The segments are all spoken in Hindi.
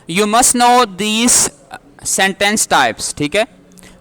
You must know these sentence types, ठीक है।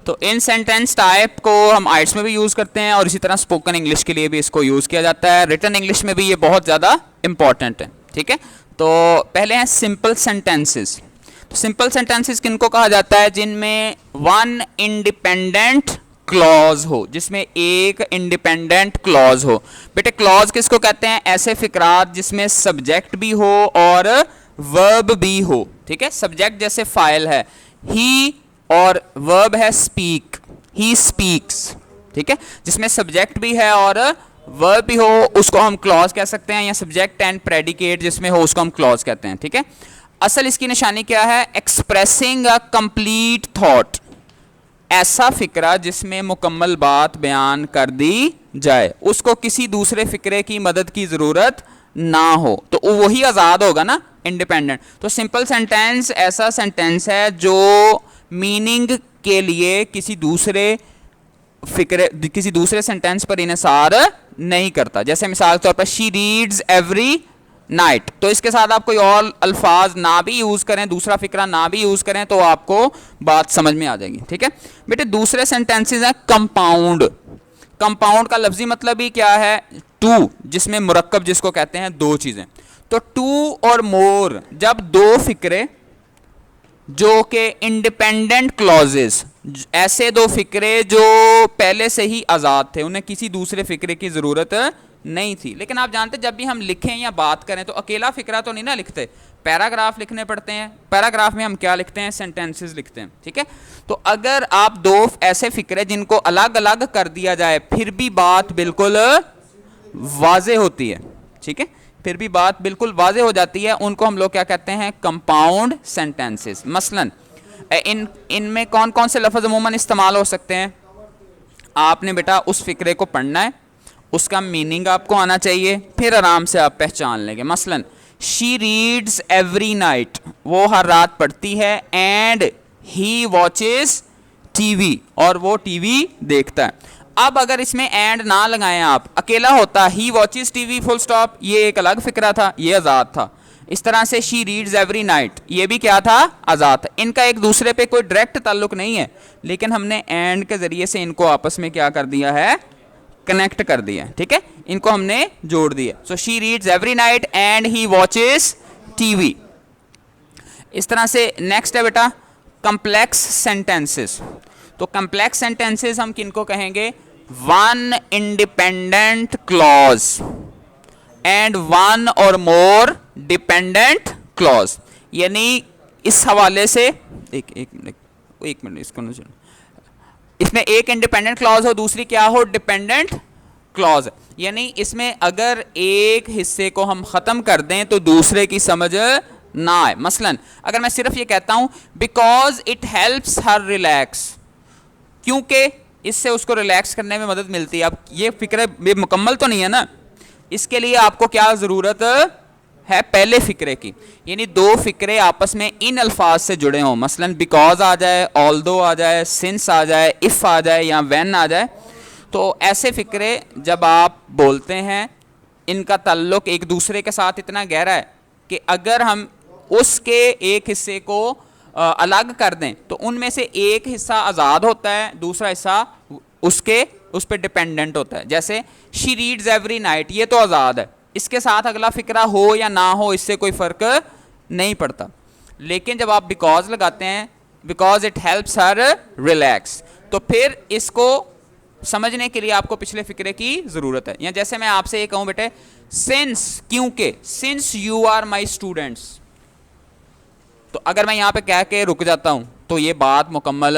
तो इन सेंटेंस टाइप को हम आइट्स में भी यूज़ करते हैं और इसी तरह स्पोकन इंग्लिश के लिए भी इसको यूज़ किया जाता है। रिटन इंग्लिश में भी ये बहुत ज़्यादा इंपॉर्टेंट है, ठीक है। तो पहले हैं सिंपल सेंटेंसेस। तो सिंपल सेंटेंसेस किनको कहा जाता है? जिनमें वन इंडिपेंडेंट क्लॉज हो, जिसमें एक इंडिपेंडेंट क्लॉज हो। बेटे क्लॉज किसको कहते हैं? ऐसे फिक्रात जिसमें सब्जेक्ट भी हो और वर्ब भी हो, ठीक है। सब्जेक्ट जैसे फाइल है ही और वर्ब है स्पीक, ही स्पीक्स, ठीक है। जिसमें सब्जेक्ट भी है और वर्ब भी हो उसको हम क्लॉज कह सकते हैं, या सब्जेक्ट एंड प्रेडिकेट जिसमें हो उसको हम क्लॉज कहते हैं, ठीक है। असल इसकी निशानी क्या है? एक्सप्रेसिंग अ कंप्लीट थॉट, ऐसा फिक्रा जिसमें मुकम्मल बात बयान कर दी जाए, उसको किसी दूसरे फिक्रे की मदद की जरूरत ना हो, तो वही आज़ाद होगा ना, इंडिपेंडेंट। तो सिंपल सेंटेंस ऐसा सेंटेंस है जो मीनिंग के लिए किसी दूसरे सेंटेंस पर इन्हिसार नहीं करता। जैसे मिसाल के तौर पर शी रीड्स एवरी नाइट, तो इसके साथ आप कोई और अल्फाज ना भी यूज करें, दूसरा फिक्रा ना भी यूज करें, तो आपको बात समझ में आ जाएगी, ठीक है। बेटे दूसरे सेंटेंसेस हैं कंपाउंड। कंपाउंड का लफ्जी मतलब ही क्या है? टू, जिसमें मुरक्कब जिसको कहते हैं दो चीजें। तो टू और मोर, जब दो फिक्रे जो के इंडिपेंडेंट क्लॉजेस, ऐसे दो फिक्रे जो पहले से ही आज़ाद थे, उन्हें किसी दूसरे फिक्रे की ज़रूरत नहीं थी। लेकिन आप जानते जब भी हम लिखें या बात करें तो अकेला फिक्रा तो नहीं ना लिखते, पैराग्राफ लिखने पड़ते हैं। पैराग्राफ में हम क्या लिखते हैं? सेंटेंसेस लिखते हैं, ठीक है। तो अगर आप दो ऐसे फिक्रे जिनको अलग अलग कर दिया जाए फिर भी बात बिल्कुल वाजे होती है, ठीक है, फिर भी बात बिल्कुल वाजे हो जाती है, उनको हम लोग क्या कहते हैं? Compound sentences. मसलन इनमें कौन कौन से लफ्ज़ अमूमन इस्तेमाल हो सकते हैं? आपने बेटा उस फिक्रे को पढ़ना है, उसका मीनिंग आपको आना चाहिए, फिर आराम से आप पहचान लेंगे। मसलन शी रीड्स एवरी नाइट, वो हर रात पढ़ती है, एंड ही वॉचेस टीवी, और वो टीवी देखता है। अब अगर इसमें एंड ना लगाएं आप, अकेला होता ही वॉचेस टीवी फुल स्टॉप, ये एक अलग फिक्रा था, ये आज़ाद था। इस तरह से शी रीड्स एवरी नाइट, ये भी क्या था? आज़ाद था। इनका एक दूसरे पे कोई डायरेक्ट ताल्लुक नहीं है, लेकिन हमने एंड के ज़रिए से इनको आपस में क्या कर दिया है? कनेक्ट कर दिया, ठीक है, इनको हमने जोड़ दिया। So she reads every night and he watches TV. इस तरह से नेक्स्ट है बेटा कम्प्लेक्स सेंटेंसेस। तो कम्प्लेक्स सेंटेंसेस हम किनको कहेंगे? One independent clause and one और मोर डिपेंडेंट क्लॉज। यानी इस हवाले से एक मिनट इसको न सुनो, इसमें एक इंडिपेंडेंट क्लॉज हो, दूसरी क्या हो? Dependent clause. यानी इसमें अगर एक हिस्से को हम ख़त्म कर दें तो दूसरे की समझ ना आए। मसलन अगर मैं सिर्फ ये कहता हूं because it helps her relax, क्योंकि इससे उसको रिलैक्स करने में मदद मिलती है। अब ये फिक्र मुकम्मल तो नहीं है ना, इसके लिए आपको क्या ज़रूरत है? पहले फिक्रे की। यानी दो फिक्रे आपस में इन अल्फाज से जुड़े हों, मसलन बिकॉज आ जाए, ऑल्दो आ जाए, सिंस आ जाए, इफ़ आ जाए या व्हेन आ जाए, तो ऐसे फिक्रे जब आप बोलते हैं इनका ताल्लुक एक दूसरे के साथ इतना गहरा है कि अगर हम उसके एक हिस्से को अलग कर दें तो उनमें से एक हिस्सा आज़ाद होता है, दूसरा हिस्सा उस पर डिपेंडेंट होता है। जैसे शी रीड्स एवरी नाइट, ये तो आज़ाद है, इसके साथ अगला फिक्रा हो या ना हो इससे कोई फ़र्क नहीं पड़ता। लेकिन जब आप बिकॉज लगाते हैं, because it helps her relax, तो फिर इसको समझने के लिए आपको पिछले फिक्रे की ज़रूरत है। या जैसे मैं आपसे ये कहूँ बेटे सिंस, क्योंकि, since you are my students, तो अगर मैं यहाँ पे कह के रुक जाता हूँ तो ये बात मुकम्मल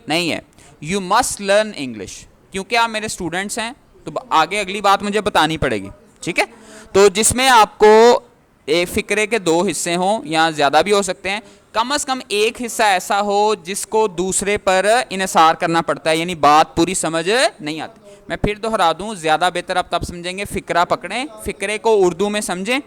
नहीं है। यू मस्ट लर्न इंग्लिश, क्योंकि आप मेरे स्टूडेंट्स हैं तो आगे अगली बात मुझे बतानी पड़ेगी, ठीक है। तो जिसमें आपको एक फिक्रे के दो हिस्से हों या ज़्यादा भी हो सकते हैं, कम से कम एक हिस्सा ऐसा हो जिसको दूसरे पर इन्हिसार करना पड़ता है, यानी बात पूरी समझ नहीं आती। मैं फिर दोहरा दूँ, ज़्यादा बेहतर आप तब समझेंगे फिक्रा पकड़ें, फिक्रे को उर्दू में समझें,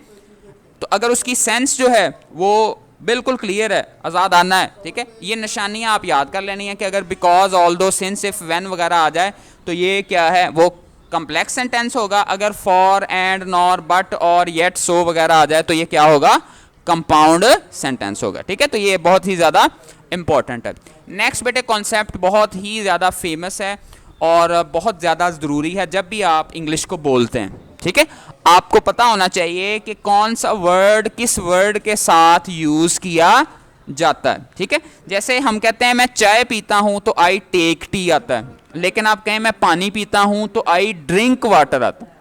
तो अगर उसकी सेंस जो है वो बिल्कुल क्लियर है, आज़ाद आना है, ठीक है। ये निशानियाँ आप याद कर लेनी है कि अगर because, although, since, if, when वगैरह आ जाए तो ये क्या है? वो कम्प्लेक्स सेंटेंस होगा। अगर फॉर, एंड, नॉर, बट और येट, सो वगैरह आ जाए तो ये क्या होगा? कंपाउंड सेंटेंस होगा। ठीक है, तो ये बहुत ही ज़्यादा इंपॉर्टेंट है। नेक्स्ट बेटे कॉन्सेप्ट बहुत ही ज़्यादा फेमस है और बहुत ज़्यादा ज़रूरी है जब भी आप इंग्लिश को बोलते हैं। ठीक है, आपको पता होना चाहिए कि कौन सा वर्ड किस वर्ड के साथ यूज़ किया जाता है। ठीक है, जैसे हम कहते हैं मैं चाय पीता हूँ तो आई टेक टी आता है, लेकिन आप कहें मैं पानी पीता हूँ तो आई ड्रिंक वाटर आता है।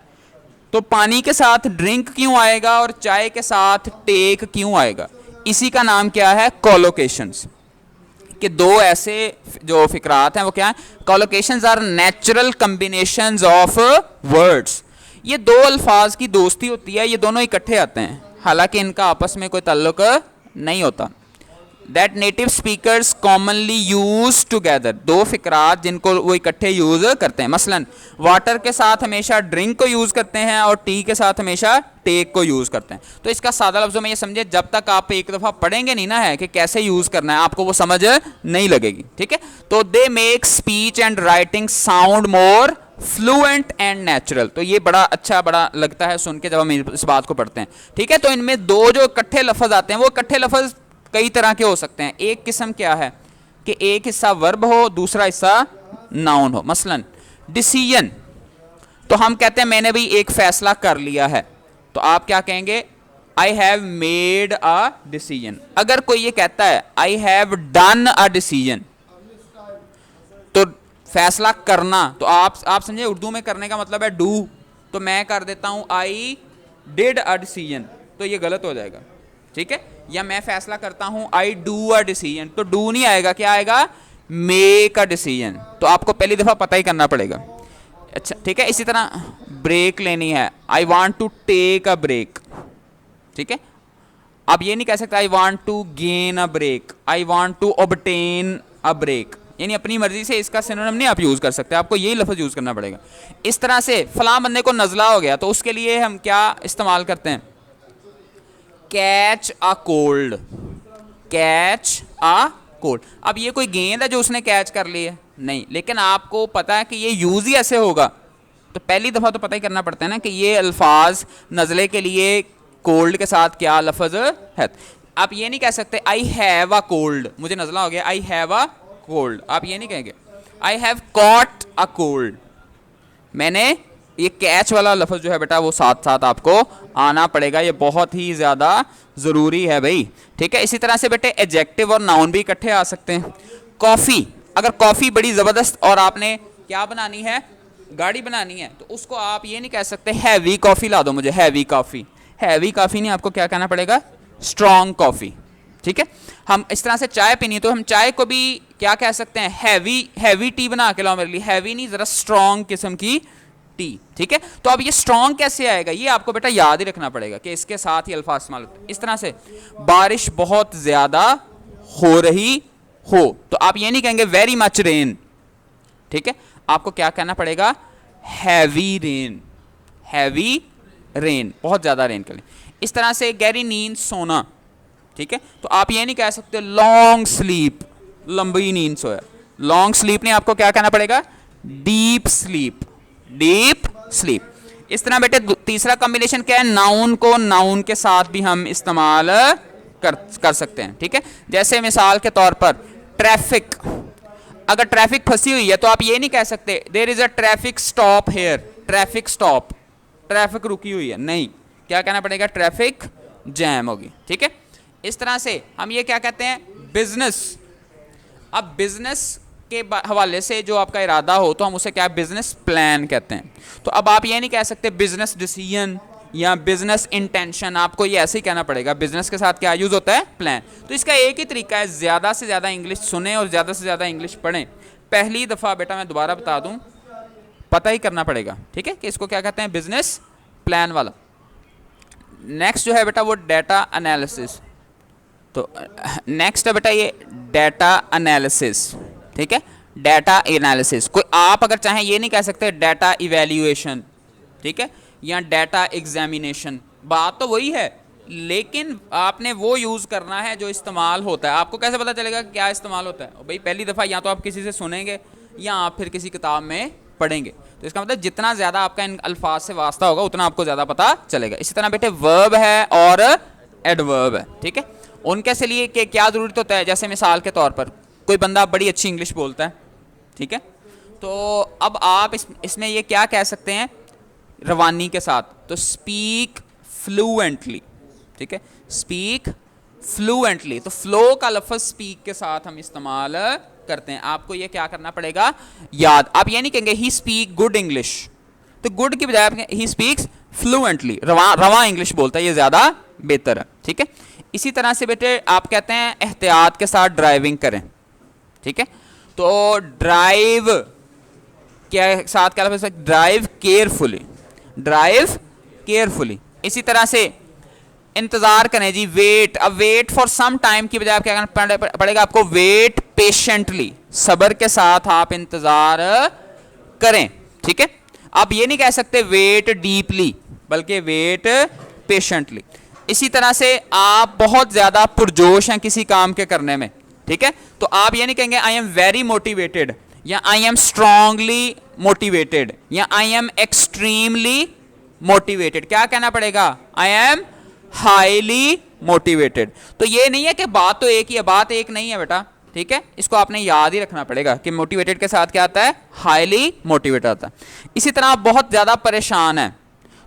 तो पानी के साथ ड्रिंक क्यों आएगा और चाय के साथ टेक क्यों आएगा? इसी का नाम क्या है? कोलोकेशंस। कि दो ऐसे जो फिक्रात हैं वो क्या है? Collocations are natural combinations of words. ये दो अल्फाज की दोस्ती होती है, ये दोनों इकट्ठे आते हैं, हालांकि इनका आपस में कोई ताल्लुक नहीं होता। That native speakers commonly use together, दो फिक्रात जिनको वो इकट्ठे यूज करते हैं। मसलन वाटर के साथ हमेशा ड्रिंक को यूज करते हैं और टी के साथ हमेशा टेक को यूज करते हैं। तो इसका सादा लफ्जों में ये समझे, जब तक आप एक दफा पढ़ेंगे नहीं ना है कि कैसे यूज करना है, आपको वो समझ नहीं लगेगी। ठीक है, तो they make speech and writing sound more fluent and natural. तो ये बड़ा अच्छा बड़ा लगता है सुन के जब हम इस बात को पढ़ते हैं। ठीक है, तो इनमें दो जो इकट्ठे लफ्ज आते हैं वो इकट्ठे लफ्ज कई तरह के हो सकते हैं। एक किस्म क्या है कि एक हिस्सा वर्ब हो, दूसरा हिस्सा नाउन हो। मसलन डिसीजन, तो हम कहते हैं मैंने भी एक फैसला कर लिया है, तो आप क्या कहेंगे? I have made a decision. अगर कोई ये कहता है I have done a decision, तो फैसला करना, तो आप समझे उर्दू में करने का मतलब है डू, तो मैं कर देता हूं आई डिड अ डिसीजन, तो ये गलत हो जाएगा। ठीक है, या मैं फैसला करता हूं आई डू अ डिसीजन, तो डू नहीं आएगा, क्या आएगा? Make a decision. तो आपको पहली दफा पता ही करना पड़ेगा। अच्छा ठीक है, इसी तरह ब्रेक लेनी है, I want to take a break. ठीक है, आप ये नहीं कह सकते I want to gain a break, I want to obtain a break, यानी अपनी मर्जी से इसका सिनोनिम नहीं आप यूज कर सकते, आपको यही लफ्ज यूज करना पड़ेगा। इस तरह से फलां बंदे को नजला हो गया, तो उसके लिए हम क्या इस्तेमाल करते हैं? Catch a cold, catch a cold. अब ये कोई गेंद है जो उसने कैच कर ली है? नहीं, लेकिन आपको पता है कि ये यूज ही ऐसे होगा, तो पहली दफा तो पता ही करना पड़ता है ना कि ये अल्फाज नजले के लिए कोल्ड के साथ क्या लफ्ज है। आप ये नहीं कह सकते आई हैव अ कोल्ड, मुझे नजला हो गया, आई हैव अ कोल्ड, आप ये नहीं कहेंगे। I have caught a cold, मैंने ये कैच वाला लफ्ज जो है बेटा वो साथ साथ आपको आना पड़ेगा, ये बहुत ही ज़्यादा ज़रूरी है भाई। ठीक है, इसी तरह से बेटे एडजेक्टिव और नाउन भी इकट्ठे आ सकते हैं। कॉफ़ी, अगर कॉफ़ी बड़ी ज़बरदस्त और आपने क्या बनानी है? गाड़ी बनानी है, तो उसको आप ये नहीं कह सकते हैवी कॉफ़ी ला दो मुझे, हैवी कॉफ़ी, हैवी कॉफ़ी नहीं, आपको क्या कहना पड़ेगा? Strong coffee. ठीक है, हम इस तरह से चाय पीनी तो हम चाय को भी क्या कह सकते हैं? हैवी टी बना के लाओ मेरे लिए, हैवी नहीं, ज़रा स्ट्रॉन्ग किस्म की टी। ठीक है, तो अब ये स्ट्रॉन्ग कैसे आएगा? ये आपको बेटा याद ही रखना पड़ेगा कि इसके साथ ही अल्फाज इस्तेमाल होते हैं। इस तरह से बारिश बहुत ज्यादा हो रही हो, तो आप ये नहीं कहेंगे वेरी मच रेन। ठीक है, आपको क्या कहना पड़ेगा? हैवी रेन, हैवी रेन, बहुत ज्यादा रेन के लिए। इस तरह से गहरी नींद, सोना। ठीक है, तो आप ये नहीं कह सकते लॉन्ग स्लीप, लंबी नींद सोया, लॉन्ग स्लीप नहीं, आपको क्या कहना पड़ेगा? Deep sleep, deep sleep. इस तरह बेटे तीसरा कॉम्बिनेशन क्या है? नाउन को नाउन के साथ भी हम इस्तेमाल कर सकते हैं। ठीक है, जैसे मिसाल के तौर पर ट्रैफिक, अगर ट्रैफिक फंसी हुई है तो आप ये नहीं कह सकते there is a traffic stop here, traffic stop, traffic रुकी हुई है, नहीं, क्या कहना पड़ेगा? ट्रैफिक जैम होगी। ठीक है, इस तरह से हम ये क्या कहते हैं? बिजनेस। अब बिजनेस के हवाले से जो आपका इरादा हो तो हम उसे क्या बिजनेस प्लान कहते हैं। तो अब आप ये नहीं कह सकते बिजनेस डिसीजन या बिजनेस इंटेंशन, आपको ये ऐसे ही कहना पड़ेगा। बिजनेस के साथ क्या यूज होता है? प्लान। तो इसका एक ही तरीका है, ज़्यादा से ज़्यादा इंग्लिश सुने और ज़्यादा से ज़्यादा इंग्लिश पढ़ें। पहली दफ़ा बेटा मैं दोबारा बता दूं, पता ही करना पड़ेगा। ठीक है, कि इसको क्या कहते हैं? बिजनेस प्लान वाला। नेक्स्ट जो है बेटा वो डाटा एनालिसिस। तो नेक्स्ट है बेटा ये डाटा एनालिसिस। ठीक है, डाटा एनालिसिस। कोई आप अगर चाहें ये नहीं कह सकते डाटा इवैल्यूएशन, ठीक है, या डाटा एग्जामिनेशन, बात तो वही है, लेकिन आपने वो यूज़ करना है जो इस्तेमाल होता है। आपको कैसे पता चलेगा क्या इस्तेमाल होता है? भाई पहली दफ़ा या तो आप किसी से सुनेंगे या आप फिर किसी किताब में पढ़ेंगे। तो इसका मतलब जितना ज़्यादा आपका इन अल्फाज से वास्ता होगा उतना आपको ज़्यादा पता चलेगा। इसी तरह बेटे वर्ब है और एडवर्ब है, ठीक है। उनके से लिए क्या जरूरत होता है, जैसे मिसाल के तौर पर कोई बंदा बड़ी अच्छी इंग्लिश बोलता है, ठीक है, तो अब आप इसमें ये क्या कह सकते हैं रवानी के साथ, तो स्पीक फ्लुएंटली, ठीक है, स्पीक फ्लुएंटली। तो फ्लो का लफ्ज स्पीक के साथ हम इस्तेमाल करते हैं। आपको ये क्या करना पड़ेगा, याद। आप ये नहीं कहेंगे ही स्पीक गुड इंग्लिश, तो गुड की बजाय आप ही स्पीक्स फ्लुएंटली, रवा इंग्लिश बोलता है, ये ज्यादा बेहतर है, ठीक है। इसी तरह से बेटे आप कहते हैं एहतियात के साथ ड्राइविंग करें, ठीक है, तो ड्राइव के साथ क्या लफ्ज, ड्राइव केयरफुली, ड्राइव केयरफुली। इसी तरह से इंतजार करें जी, वेट। अब वेट फॉर सम टाइम की बजाय क्या करना पड़ेगा आपको, वेट पेशेंटली, सब्र के साथ आप इंतजार करें, ठीक है। आप ये नहीं कह सकते वेट डीपली, बल्कि वेट पेशेंटली। इसी तरह से आप बहुत ज्यादा पुरजोश हैं किसी काम के करने में, ठीक है, तो आप ये नहीं कहेंगे आई एम वेरी मोटिवेटेड, या आई एम स्ट्रांगली मोटिवेटेड, या आई एम एक्सट्रीमली मोटिवेटेड। क्या कहना पड़ेगा, आई एम हाईली मोटिवेटेड। तो ये नहीं है कि बात तो एक ही है, बात एक नहीं है बेटा, ठीक है, इसको आपने याद ही रखना पड़ेगा कि मोटिवेटेड के साथ क्या आता है, हाईली मोटिवेटेड आता है। इसी तरह आप बहुत ज्यादा परेशान हैं,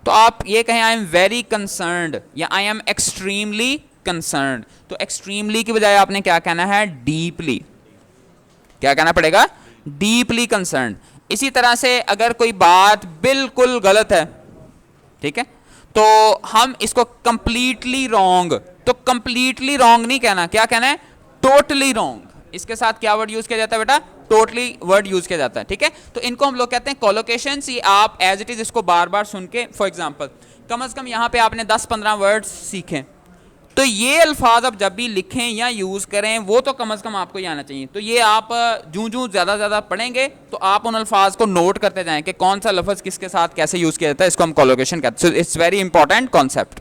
तो आप ये कहें आई एम वेरी कंसर्न्ड, या आई एम एक्सट्रीमली कंसर्न्ड। तो एक्सट्रीमली की बजाय आपने क्या कहना है, डीपली, क्या कहना पड़ेगा, डीपली कंसर्न्ड। इसी तरह से अगर कोई बात बिल्कुल गलत है, ठीक है, तो हम इसको कंप्लीटली रॉन्ग, तो कंप्लीटली रॉन्ग नहीं कहना, क्या कहना है, टोटली रॉन्ग। इसके साथ क्या वर्ड यूज किया जाता है बेटा, टोटली वर्ड यूज किया जाता है, ठीक है। तो इनको हम लोग कहते हैं कोलोकेशंस। ये आप एज इट इज इसको बार बार सुन के, फॉर एग्जांपल कम से कम यहाँ पे आपने 10-15 वर्ड्स सीखे, तो ये अल्फाज अब जब भी लिखें या यूज करें वो तो कम से कम आपको ये आना चाहिए। तो ये आप जूं ज्यादा पढ़ेंगे तो आप उन अल्फाज को नोट करते जाएं कि कौन सा लफ्ज किसके साथ कैसे यूज किया जाता है, इसको हम कोलोकेशन कहते हैं। So it's very important concept.